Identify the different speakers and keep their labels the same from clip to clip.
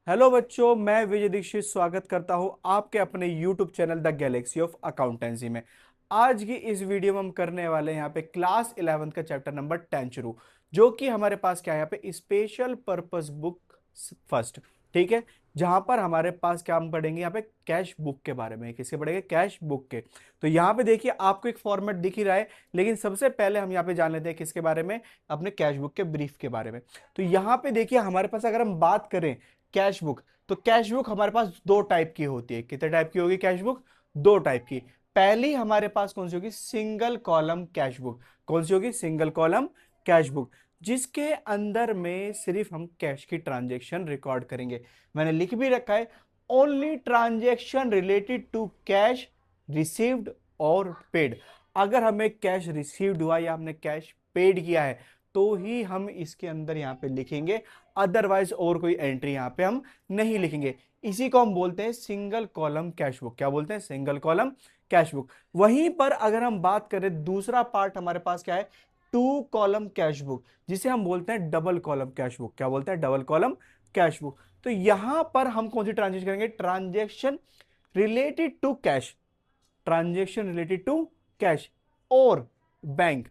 Speaker 1: Hello बच्चों, मैं विजय दीक्षित स्वागत करता हूं आपके अपने YouTube channel the Galaxy of accountancy में। आज की इस वीडियो में हम करने वाले हैं यहाँ पे क्लास 11 का चैप्टर नंबर 10 शुरू, जो कि हमारे पास क्या है यहाँ पे स्पेशल पर्पस बुक फर्स्ट। ठीक है, जहां पर हमारे पास क्या हम पढ़ेंगे यहाँ पे कैश बुक के बारे में। किसके पढ़ेंगे? कैश बुक के। तो यहाँ पे देखिए आपको एक फॉर्मेट दिख ही रहा है, लेकिन सबसे पहले हम यहाँ पे जान लेते हैं किसके बारे में, अपने कैश बुक के ब्रीफ के बारे में। तो यहाँ पे देखिए हमारे पास अगर हम बात करें कैश बुक, तो कैश बुक हमारे पास दो टाइप की होती है। कितने टाइप की होगी कैश बुक? दो टाइप की। पहली हमारे पास कौन सी होगी? Single column cash book. कौन सी होगी? सिंगल कॉलम कैश बुक, जिसके अंदर में सिर्फ हम कैश की ट्रांजेक्शन रिकॉर्ड करेंगे। मैंने लिख भी रखा है, only transaction related to cash received और पेड। अगर हमें कैश रिसीव्ड हुआ या हमने कैश पेड किया है तो ही हम इसके अंदर यहां पे लिखेंगे, अदरवाइज और कोई एंट्री यहां पे हम नहीं लिखेंगे। इसी को हम बोलते हैं सिंगल कॉलम कैश बुक। क्या बोलते हैं? Single column cash book. वहीं पर अगर हम बात करें दूसरा पार्ट हमारे पास क्या है? टू कॉलम कैश बुक, जिसे हम बोलते हैं डबल कॉलम कैश बुक। क्या बोलते हैं? Double column cash book. तो यहां पर हम कौन सी ट्रांजेक्शन करेंगे? Transaction related to cash, transaction related to cash और बैंक।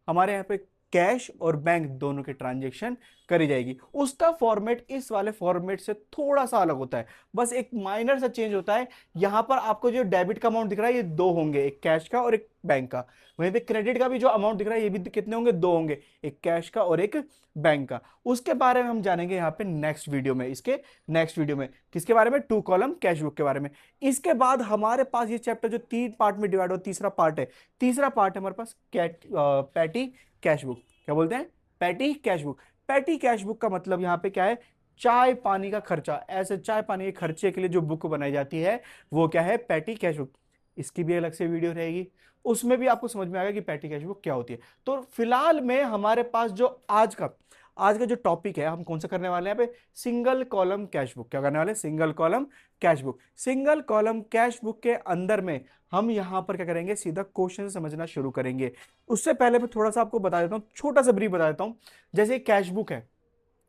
Speaker 1: हमारे यहाँ पे कैश और बैंक दोनों के ट्रांजेक्शन करी जाएगी। उसका फॉर्मेट इस वाले फॉर्मेट से थोड़ा सा अलग होता है, बस एक माइनर सा चेंज होता है। यहां पर आपको जो डेबिट का अमाउंट दिख रहा है ये दो होंगे, एक कैश का और एक बैंक का। वहीं पे क्रेडिट का भी जो अमाउंट दिख रहा है ये भी कितने होंगे? दो होंगे, एक कैश का और एक बैंक का। उसके बारे में हम जानेंगे यहाँ पे नेक्स्ट वीडियो में। इसके नेक्स्ट वीडियो में किसके बारे में? टू कॉलम कैश बुक के बारे में। इसके बाद हमारे पास ये चैप्टर जो तीन पार्ट में डिवाइड हो, तीसरा पार्ट है। तीसरा पार्ट है हमारे पास पैटी कैश बुक। क्या बोलते हैं? Petty cash book. Petty cash book का मतलब यहाँ पे क्या है? चाय पानी का खर्चा। ऐसे चाय पानी के खर्चे के लिए जो बुक बनाई जाती है वो क्या है? Petty cash book. इसकी भी अलग से वीडियो रहेगी, उसमें भी आपको समझ में आएगा कि पैटी कैश बुक क्या होती है। तो फिलहाल में हमारे पास जो आज का जो टॉपिक है, हम कौन सा करने वाले हैं यहाँ पे? Single column cash book. क्या करने वाले हैं? Single column cash book. Single column cash book के अंदर में हम यहां पर क्या करेंगे? सीधा क्वेश्चन समझना शुरू करेंगे। उससे पहले मैं थोड़ा सा आपको बता देता हूं, छोटा सा ब्रीफ बता देता हूं। जैसे कैश बुक है,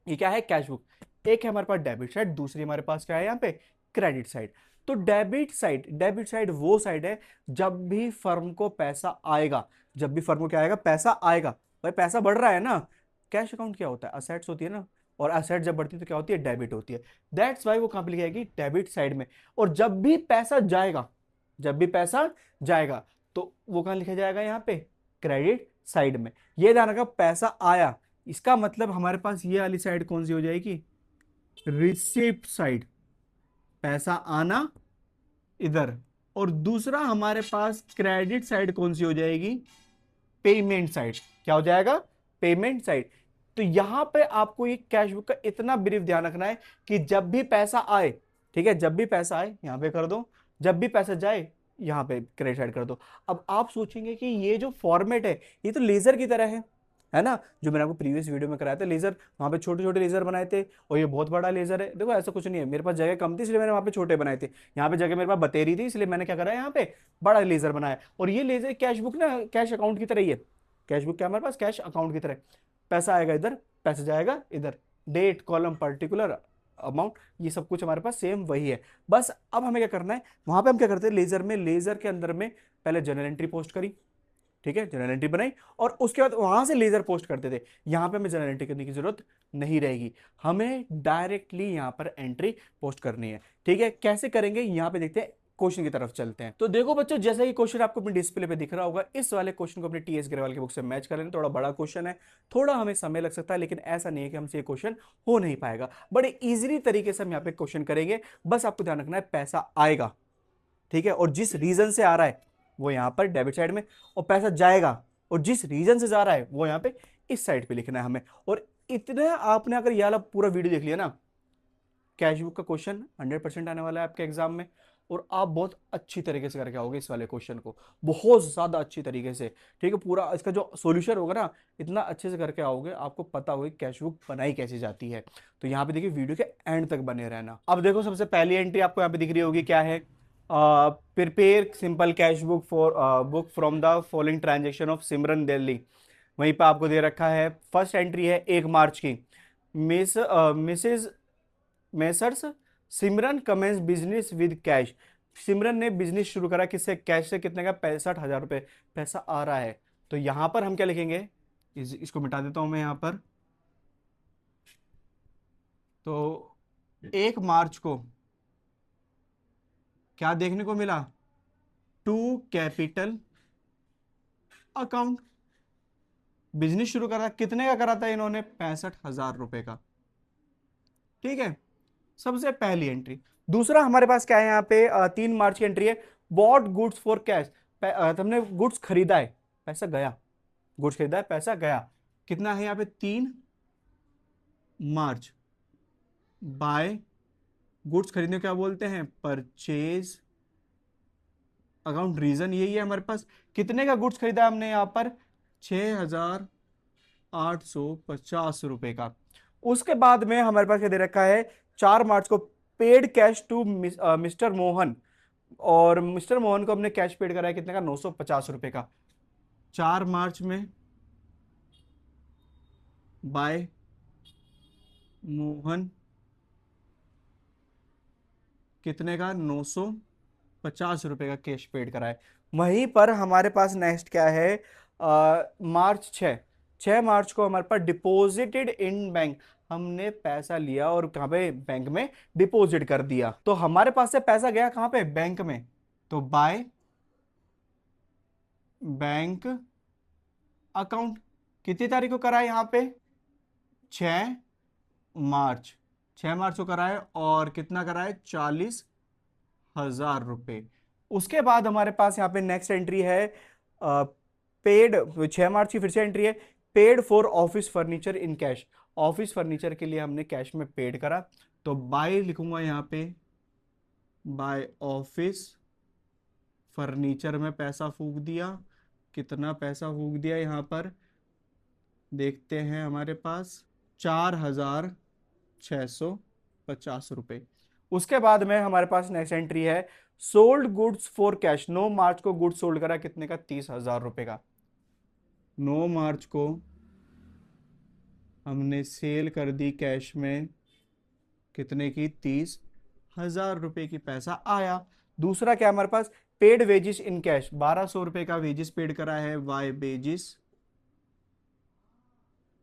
Speaker 1: ये क्या है? Cash book. एक है हमारे पास डेबिट साइड, दूसरी हमारे पास क्या है यहाँ पे? Credit side. तो डेबिट साइड वो साइड है जब भी फर्म को पैसा आएगा। जब भी फर्म को क्या आएगा? पैसा आएगा। भाई पैसा बढ़ रहा है ना। कैश अकाउंट क्या होता है? असेट्स होती है ना, और असेट जब बढ़ती है तो क्या होती है? डेबिट होती है। दैट्स वाई वो कहां पे लिखी जाएगी? डेबिट साइड में। और जब भी पैसा जाएगा, जब भी पैसा जाएगा तो वो कहां लिखा जाएगा? यहाँ पे क्रेडिट साइड में। ये ध्यान रखा, पैसा आया, इसका मतलब हमारे पास ये वाली साइड कौन सी हो जाएगी? Receipt side. पैसा आना इधर। और दूसरा हमारे पास क्रेडिट साइड कौन सी हो जाएगी? Payment side. क्या हो जाएगा? Payment side. तो यहां पे आपको ये कैश बुक का इतना ब्रीफ ध्यान रखना है कि जब भी पैसा आए, ठीक है, जब भी पैसा आए यहां पे कर दो, जब भी पैसा जाए यहां पे क्रेडिट साइड कर दो। अब आप सोचेंगे कि ये जो फॉर्मेट है ये तो लेजर की तरह है ना, जो मैंने आपको प्रीवियस वीडियो में कराया था लेजर। वहां पे छोटे छोटे लेजर बनाए थे और ये बहुत बड़ा लेजर है। देखो ऐसा कुछ नहीं है, मेरे पास जगह कम थी इसलिए मैंने वहां पे छोटे बनाए थे। यहाँ पे जगह मेरे पास बतेरी थी इसलिए मैंने क्या करा, यहाँ पे बड़ा लेजर बनाया। और ये लेजर कैश बुक ना, कैश अकाउंट की तरह ही है। कैश बुक क्या हमारे पास? कैश अकाउंट की तरह। पैसा आएगा इधर, पैसा जाएगा इधर, डेट कॉलम पर्टिकुलर अमाउंट, ये सब कुछ हमारे पास सेम वही है। बस अब हमें क्या करना है, वहां पे हम क्या करते हैं लेजर में, लेजर के अंदर में पहले जनरल एंट्री पोस्ट करी, ठीक है, जनरल एंट्री बनाई और उसके बाद वहां से लेजर पोस्ट करते थे। यहां पे हमें जनरल एंट्री करने की जरूरत नहीं रहेगी, हमें डायरेक्टली यहां पर एंट्री पोस्ट करनी है। ठीक है, कैसे करेंगे यहां पे देखते हैं, क्वेश्चन की तरफ चलते हैं। तो देखो बच्चों, जैसा कि क्वेश्चन आपको अपने डिस्प्ले पे दिख रहा होगा, इस वाले क्वेश्चन को अपने टीएस ग्रेवाल की बुक से मैच कर लेना। थोड़ा बड़ा क्वेश्चन है, थोड़ा हमें समय लग सकता है, लेकिन ऐसा नहीं है कि हमसे ये क्वेश्चन हो नहीं पाएगा। बड़े इजीली तरीके से हम यहाँ पे क्वेश्चन करेंगे। बस आपको ध्यान रखना है पैसा आएगा, ठीक है, और जिस रीजन से आ रहा है वो यहां पर डेबिट साइड में, और पैसा जाएगा और जिस रीजन से जा रहा है वो यहां पे इस साइड पे लिखना है हमें। और इतना आपने अगर ये वाला पूरा वीडियो देख लिया ना, कैश बुक का क्वेश्चन 100% आने वाला है आपके एग्जाम में, और आप बहुत अच्छी तरीके से करके आओगे इस वाले क्वेश्चन को, बहुत ज्यादा अच्छी तरीके से। ठीक है, पूरा इसका जो सॉल्यूशन होगा ना, इतना अच्छे से करके आओगे, आपको पता होगा कैश बुक बनाई कैसे जाती है। तो यहाँ पे देखिए वीडियो के एंड तक बने रहना। अब देखो सबसे पहली एंट्री आपको यहाँ पे दिख रही होगी, क्या है? Prepare simple cash book for book from the following transaction of Simran Delhi. वहीं पर आपको दे रखा है, फर्स्ट एंट्री है 1 मार्च की, Mrs messrs Simran commence business with cash. Simran ने बिजनेस शुरू करा किससे? कैश से। कितने का? 65,000 रुपए पैसा आ रहा है। तो यहां पर हम क्या लिखेंगे? इसको मिटा देता हूं मैं यहां पर। तो 1 मार्च को क्या देखने को मिला? To capital account. बिजनेस शुरू करा कितने का करा था इन्होंने? 65,000 रुपए का। ठीक है, सबसे पहली एंट्री। दूसरा हमारे पास क्या है यहाँ पे? 3 मार्च की एंट्री है। Bought goods for cash. तुमने गुड्स खरीदा है, पैसा गया। गुड्स खरीदा है, पैसा गया। कितना है यहाँ पे? 3 मार्च। बाय गुड्स खरीदने को क्या बोलते हैं? Purchase account. रीजन यही है हमारे पास। कितने का गुड्स खरीदा हमने यहाँ पर? 6,850 रुपए का। उसके बाद में हमारे पास क्या दे रखा है? 4 मार्च को paid cash to mister Mohan. और मिस्टर मोहन को हमने कैश पेड करा है कितने का? 950 रुपए का। 4 मार्च में बाय मोहन कितने का? 950 रुपए का कैश पेड करा है। वहीं पर हमारे पास नेक्स्ट क्या है? मार्च 6। 6 मार्च को हमारे पास डिपॉजिटेड इन बैंक। हमने पैसा लिया और कहाँ पे? बैंक में डिपॉजिट कर दिया। तो हमारे पास से पैसा गया कहाँ पे? बैंक में। तो बाय बैंक अकाउंट। कितनी तारीख को करा है यहाँ पे? 6 मार्च। 6 मार्च को करा है और कितना करा है? 40,000 रुपए। उसके बाद हमारे पास यहाँ पे नेक्स्ट एंट्री है पेड। 6 मार्च की फिर से एंट्री है। Paid for office furniture in cash. Office furniture के लिए हमने कैश में पेड करा। तो बाय लिखूंगा यहाँ पे, बाय ऑफिस फर्नीचर में पैसा फूक दिया। कितना पैसा फूक दिया यहाँ पर? देखते हैं हमारे पास 4,650 रुपए। उसके बाद में हमारे पास नेक्स्ट एंट्री है सोल्ड गुड्स फॉर कैश। 9 मार्च को गुड्स सोल्ड करा कितने का? 30,000 रुपए का। 9 मार्च को हमने सेल कर दी कैश में कितने की? 30,000 रुपए की पैसा आया। दूसरा क्या हमारे पास? Paid wages in cash. 1,200 रुपए का वेजिस पेड करा है वाई वेजिस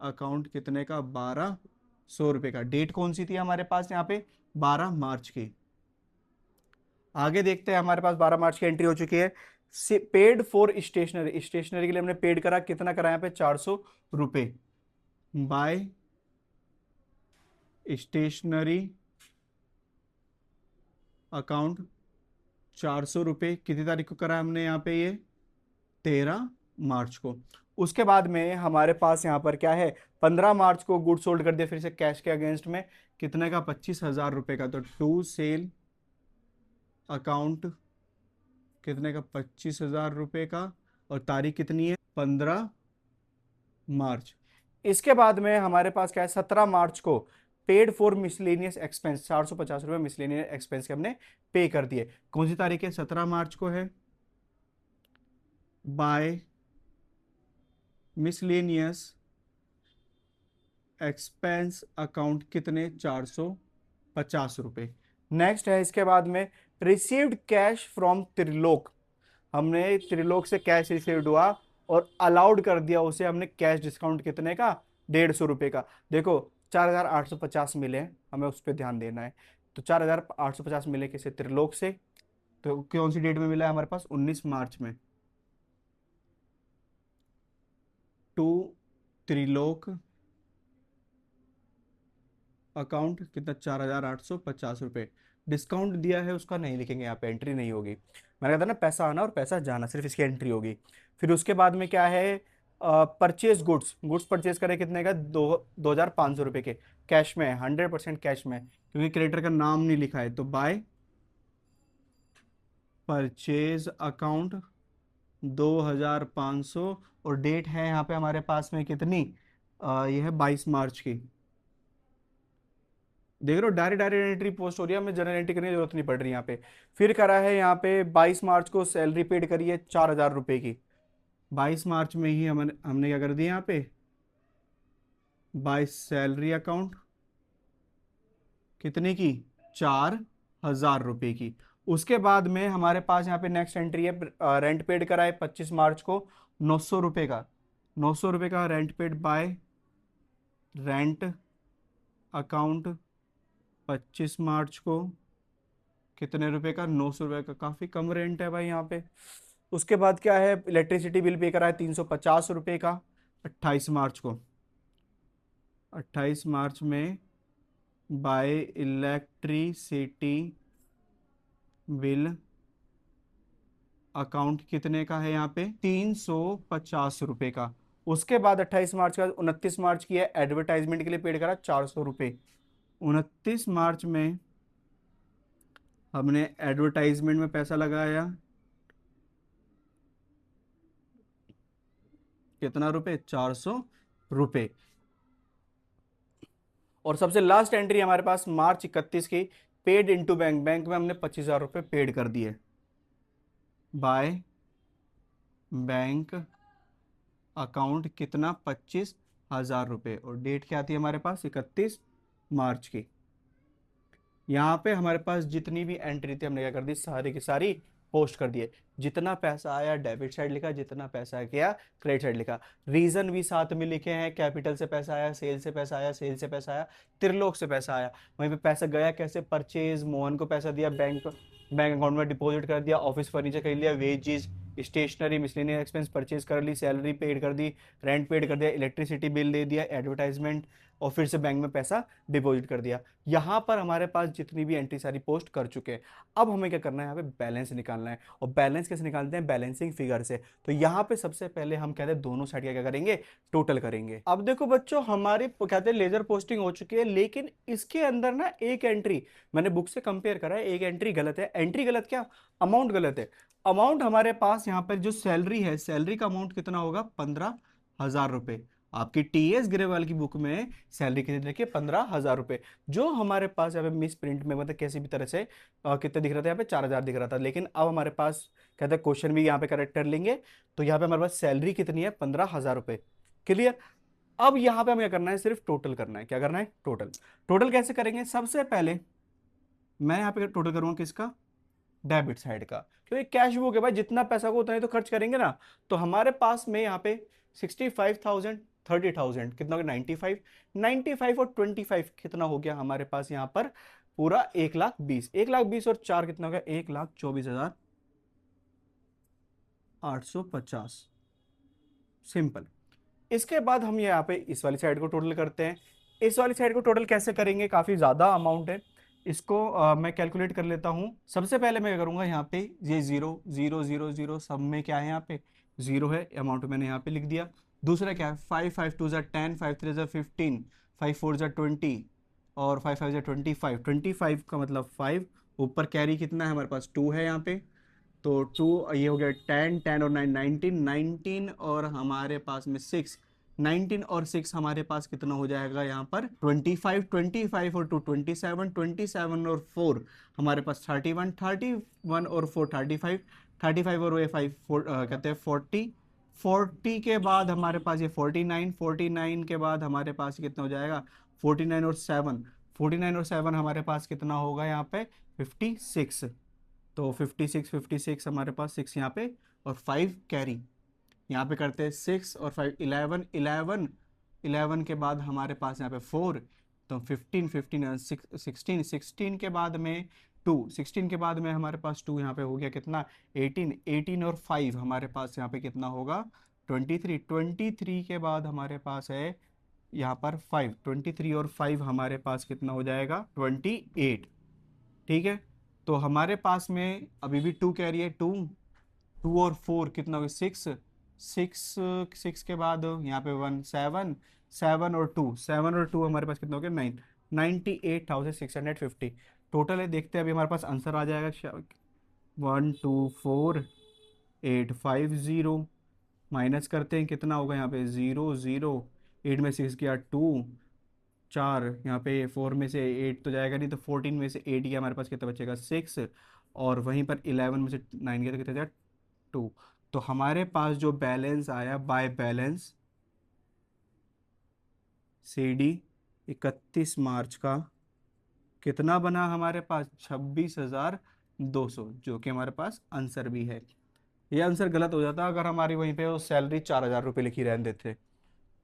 Speaker 1: अकाउंट। कितने का? 1,200 रुपए का। डेट कौन सी थी हमारे पास यहाँ पे? 12 मार्च की। आगे देखते हैं, हमारे पास 12 मार्च की एंट्री हो चुकी है। Paid for stationery. स्टेशनरी के लिए हमने पेड करा। कितना करा यहाँ पे? 400 रुपए। बाय स्टेशनरी अकाउंट 400 रुपए। कितनी तारीख को करा हमने यहाँ पे? ये 13 मार्च को। उसके बाद में हमारे पास यहाँ पर क्या है? 15 मार्च को गुड सोल्ड कर दिया फिर से कैश के अगेंस्ट में। कितने का? 25,000 रुपए का। तो टू सेल अकाउंट कितने का? 25,000 रुपए का। और तारीख कितनी है? 15 मार्च। इसके बाद में हमारे पास क्या है? 17 मार्च को पेड फॉर मिसलेनियस एक्सपेंस। 450 रुपए मिसलेनियस एक्सपेंस के हमने पे कर दिए। कौन सी तारीख है? 17 मार्च को है। बाय मिसलेनियस एक्सपेंस अकाउंट कितने? 450 रुपए। नेक्स्ट है इसके बाद में रिसीव्ड कैश फ्रॉम त्रिलोक। हमने त्रिलोक से कैश रिसीव्ड हुआ और अलाउड कर दिया उसे हमने कैश डिस्काउंट। कितने का? 150 रुपए का। देखो 4,850 मिले हैं, हमें उस पर ध्यान देना है। तो 4,850 मिले किसे? त्रिलोक से। तो कौन सी डेट में मिला है हमारे पास? 19 मार्च में। टू त्रिलोक अकाउंट कितना? 4,850 रुपए। डिस्काउंट दिया है उसका नहीं लिखेंगे यहाँ पे, एंट्री नहीं होगी। मैंने कहा था ना, पैसा आना और पैसा जाना, सिर्फ इसकी एंट्री होगी। फिर उसके बाद में क्या है? Purchase goods. गुड्स परचेज करे कितने का? 2,500 रुपए के। कैश में, 100% कैश में, क्योंकि क्रेडिटर का नाम नहीं लिखा है। तो बाय परचेज अकाउंट 2,500। और डेट है यहाँ पे हमारे पास में कितनी? ये है 22 मार्च की। देख रहे हो, डायरेक्ट डायरेक्ट एंट्री पोस्ट हो रही है, हमें जनरल एंट्री करने की जरूरत नहीं पड़ रही यहाँ पे। फिर करा है यहाँ पे 22 मार्च को सैलरी पेड करी है 4,000 रुपए की। 22 मार्च में ही हमने हमने क्या कर दिया यहाँ पे? बाय सैलरी अकाउंट कितने की? 4,000 रुपये की। उसके बाद में हमारे पास यहाँ पे नेक्स्ट एंट्री है, रेंट पेड करा है 25 मार्च को 900 रुपये का। 900 रुपये का rent paid by rent account 25 मार्च को। कितने रुपए का? 900 रुपये का। काफ़ी कम रेंट है भाई यहाँ पे। उसके बाद क्या है, इलेक्ट्रिसिटी बिल पे करा है 350 रुपये का 28 मार्च को। 28 मार्च में बाय इलेक्ट्रिसिटी बिल अकाउंट कितने का है यहाँ पे? 350 रुपये का। उसके बाद 28 मार्च का 29 मार्च की है एडवर्टाइजमेंट के लिए पेड करा 400 रुपये। 29 मार्च में हमने एडवर्टाइजमेंट में पैसा लगाया कितना रुपए? 400 रुपये। और सबसे लास्ट एंट्री हमारे पास मार्च 31 की, पेड इनटू बैंक। बैंक में हमने 25,000 रुपये पेड कर दिए बाय बैंक अकाउंट। कितना? 25,000 रुपये। और डेट क्या आती है हमारे पास? 31 मार्च की। यहाँ पे हमारे पास जितनी भी एंट्री थी हमने क्या कर दी? सारी की सारी पोस्ट कर दिए। जितना पैसा आया डेबिट साइड लिखा, जितना पैसा गया क्रेडिट साइड लिखा। रीजन भी साथ में लिखे हैं, कैपिटल से पैसा आया, सेल से पैसा आया, सेल से पैसा आया, त्रिलोक से पैसा आया। वहीं पे पैसा गया कैसे? परचेज, मोहन को पैसा दिया, बैंक बैंक अकाउंट में डिपॉजिट कर दिया, ऑफिस फर्नीचर खरीद लिया, wages, stationery, miscellaneous expense purchase कर ली, सैलरी पेड कर दी, रेंट पेड कर दिया, इलेक्ट्रिसिटी बिल दे दिया, एडवर्टाइजमेंट, और फिर से बैंक में पैसा डिपॉजिट कर दिया। यहाँ पर हमारे पास जितनी भी एंट्री सारी पोस्ट कर चुके हैं। अब हमें क्या करना है? यहाँ पे बैलेंस निकालना है। और बैलेंस कैसे निकालते हैं? बैलेंसिंग फिगर से। तो यहाँ पे सबसे पहले हम कहते हैं दोनों साइड का क्या करेंगे? टोटल करेंगे। अब देखो बच्चों, हमारी कहते हैं लेजर पोस्टिंग हो चुकी है, लेकिन इसके अंदर ना एक एंट्री मैंने बुक से कंपेयर करा है, एक एंट्री गलत है। एंट्री गलत क्या? अमाउंट गलत है। अमाउंट हमारे पास यहाँ पर जो सैलरी है, सैलरी का अमाउंट कितना होगा? 15,000 रुपये। आपकी टीएस ग्रेवाल की बुक में सैलरी कितनी देखिए? 15,000 रुपये। जो हमारे पास यहाँ पे मिस प्रिंट में मतलब किसी भी तरह से कितने दिख रहा था? यहाँ पे 4,000 दिख रहा था। लेकिन अब हमारे पास कहते हैं क्वेश्चन भी यहाँ पे करेक्ट कर लेंगे। तो यहाँ पे हमारे पास सैलरी कितनी है? 15,000 रुपये। क्लियर? अब यहाँ पे हमें क्या करना है? सिर्फ टोटल करना है। क्या करना है? टोटल। टोटल कैसे करेंगे? सबसे पहले मैं यहाँ पे टोटल करूंगा किसका? डेबिट साइड का। क्योंकि कैश बुक है भाई, जितना पैसा को उतना ही तो खर्च करेंगे ना। तो हमारे पास में यहाँ पे 65,000, 30,000 कितना हो गया? 95। 95 और 25 कितना हो गया हमारे पास यहाँ पर? पूरा 1,20,000। 1,20,000 और 4 कितना हो गया? 1,24,850। सिंपल। इसके बाद हम यहाँ पे इस वाली साइड को टोटल करते हैं। इस वाली साइड को टोटल कैसे करेंगे? काफी ज्यादा अमाउंट है। इसको मैं कैलकुलेट कर लेता हूँ। सबसे पहले मैं क्या करूंगा? यहाँ पे ये 0,0,0,0 सब में क्या है? यहाँ पे 0 है। अमाउंट मैंने यहाँ पे लिख दिया। दूसरा क्या है? 5, 5 2 10, 5 3 15, 5 4 20 और 5 5 25। 25 का मतलब 5। ऊपर कैरी कितना है हमारे पास? 2 है यहाँ पे। तो 2, ये हो गया 10, 10 और 9 19, 19 और हमारे पास में 6, 19 और 6 हमारे पास कितना हो जाएगा यहाँ पर? 25। 25 और 2 27, 27 और 4 हमारे पास 31, 31 और 4 35, 35 और ये 5 कहते हैं 40। 40 के बाद हमारे पास ये 49, 49 के बाद हमारे पास कितना हो जाएगा? 49 और 7, 49 और 7 हमारे पास कितना होगा यहाँ पे? 56। तो 56, 56 हमारे पास 6 यहाँ पे और 5 कैरी। यहाँ पे करते हैं 6 और 5 11, 11, 11 के बाद हमारे पास यहाँ पे 4। तो 15, 15 और 16, 16 के बाद में 2, 16 के बाद में हमारे पास 2 यहाँ पे हो गया कितना? 18, 18 और 5 हमारे पास यहाँ पे कितना होगा? 23, 23 के बाद हमारे पास है यहाँ पर 5, 23 और 5 हमारे पास कितना हो जाएगा? 28। ठीक है। तो हमारे पास में अभी भी 2 कैरी है। 2, 2 और 4 कितना हो गया? 6, 6, 6 के बाद यहाँ पे 1, 7, 7 और 2, 7 और 2 हमारे पास कितना हो गया? 9, 98,650 टोटल है। देखते हैं अभी हमारे पास आंसर आ जाएगा। 124,850 माइनस करते हैं कितना होगा यहाँ पे? 0, 0, 8 में 6 गया 2, 4 यहाँ पे 4 में से 8 तो जाएगा नहीं, तो 14 में से 8 गया हमारे पास कितना बचेगा? 6। और वहीं पर 11 में से 9 गया तो कितना जाएगा? 2। तो हमारे पास जो बैलेंस आया बाय बैलेंस सीडी 31 मार्च का कितना बना हमारे पास 26,200, जो कि हमारे पास आंसर भी है। ये आंसर गलत हो जाता अगर हमारी वहीं पे वो सैलरी 4,000 रुपये लिखी रहने देते।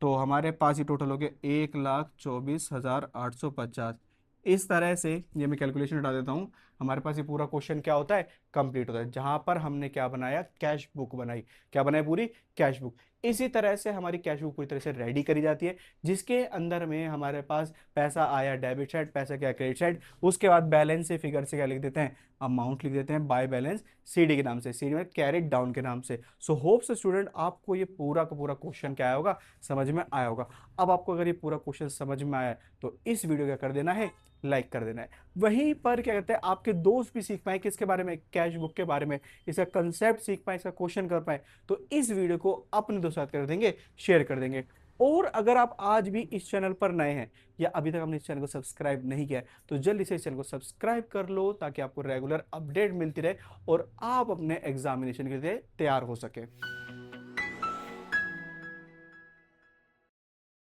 Speaker 1: तो हमारे पास ये टोटल हो गया 1,24,850। इस तरह से ये मैं कैलकुलेशन हटा देता हूँ। हमारे पास ये पूरा क्वेश्चन क्या होता है, कंप्लीट होता है, जहां पर हमने क्या बनाया, कैश बुक बनाई। क्या बनाई, पूरी कैश बुक। इसी तरह से हमारी कैश बुक पूरी तरह से रेडी करी जाती है, जिसके अंदर में हमारे पास पैसा आया डेबिट साइड, पैसा क्या क्रेडिट साइड। उसके बाद बैलेंस से फिगर से क्या लिख देते हैं, अमाउंट लिख देते हैं बाय बैलेंस सीडी के नाम से, सीडी में कैरिड डाउन के नाम से। सो होप्स स्टूडेंट आपको ये पूरा का पूरा क्वेश्चन क्या आया होगा, समझ में आया होगा। अब आपको अगर ये पूरा क्वेश्चन समझ में आया है तो इस वीडियो क्या कर देना है, लाइक कर देना है। वहीं पर क्या कहते हैं, आपके दोस्त भी सीख पाए किसके बारे में, कैश बुक के बारे में, इसका कंसेप्ट सीख पाए, इसका क्वेश्चन कर पाए, तो इस वीडियो को अपने दोस्तों के साथ कर देंगे, शेयर कर देंगे। और अगर आप आज भी इस चैनल पर नए हैं या अभी तक हमने इस चैनल को सब्सक्राइब नहीं किया है तो जल्दी से इस चैनल को सब्सक्राइब कर लो, ताकि आपको रेगुलर अपडेट मिलती रहे और आप अपने एग्जामिनेशन के लिए तैयार हो सके।